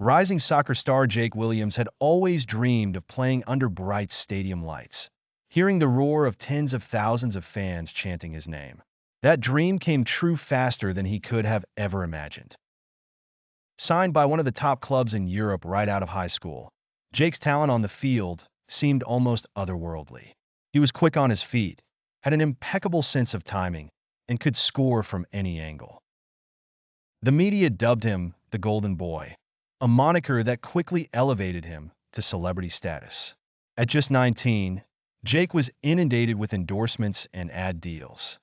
Rising soccer star Jake Williams had always dreamed of playing under bright stadium lights, hearing the roar of tens of thousands of fans chanting his name. That dream came true faster than he could have ever imagined. Signed by one of the top clubs in Europe right out of high school, Jake's talent on the field seemed almost otherworldly. He was quick on his feet, had an impeccable sense of timing, and could score from any angle. The media dubbed him the Golden Boy, a moniker that quickly elevated him to celebrity status. At just 19, Jake was inundated with endorsements and ad deals.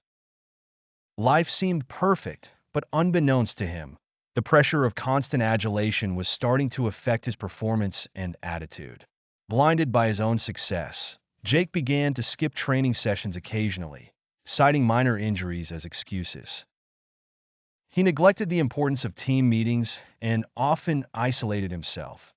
Life seemed perfect, but unbeknownst to him, the pressure of constant adulation was starting to affect his performance and attitude. Blinded by his own success, Jake began to skip training sessions occasionally, citing minor injuries as excuses. He neglected the importance of team meetings and often isolated himself,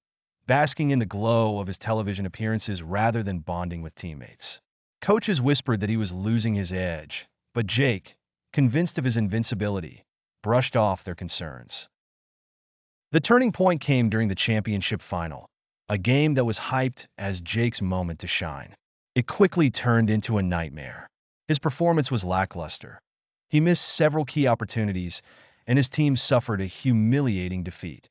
basking in the glow of his television appearances rather than bonding with teammates. Coaches whispered that he was losing his edge, but Jake, convinced of his invincibility, brushed off their concerns. The turning point came during the championship final, a game that was hyped as Jake's moment to shine. It quickly turned into a nightmare. His performance was lackluster. He missed several key opportunities, and his team suffered a humiliating defeat.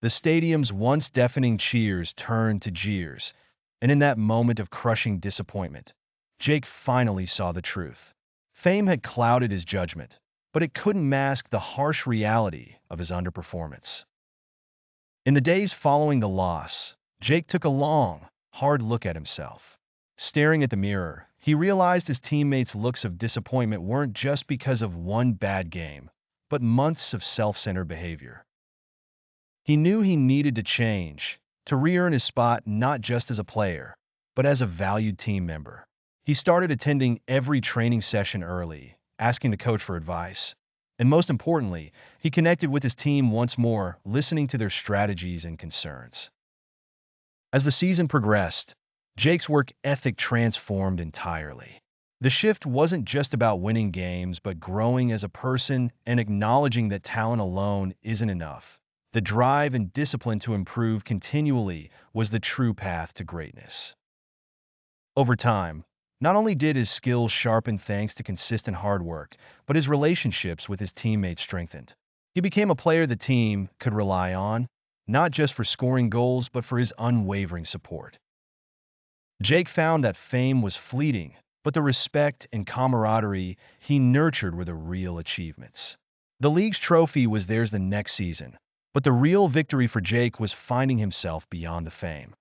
The stadium's once deafening cheers turned to jeers, and in that moment of crushing disappointment, Jake finally saw the truth. Fame had clouded his judgment, but it couldn't mask the harsh reality of his underperformance. In the days following the loss, Jake took a long, hard look at himself. Staring at the mirror, he realized his teammates' looks of disappointment weren't just because of one bad game, but months of self-centered behavior. He knew he needed to change, to re-earn his spot not just as a player, but as a valued team member. He started attending every training session early, asking the coach for advice. And most importantly, he connected with his team once more, listening to their strategies and concerns. As the season progressed, Jake's work ethic transformed entirely. The shift wasn't just about winning games, but growing as a person and acknowledging that talent alone isn't enough. The drive and discipline to improve continually was the true path to greatness. Over time, not only did his skills sharpen thanks to consistent hard work, but his relationships with his teammates strengthened. He became a player the team could rely on, not just for scoring goals, but for his unwavering support. Jake found that fame was fleeting, but the respect and camaraderie he nurtured were the real achievements. The league's trophy was theirs the next season, but the real victory for Jake was finding himself beyond the fame.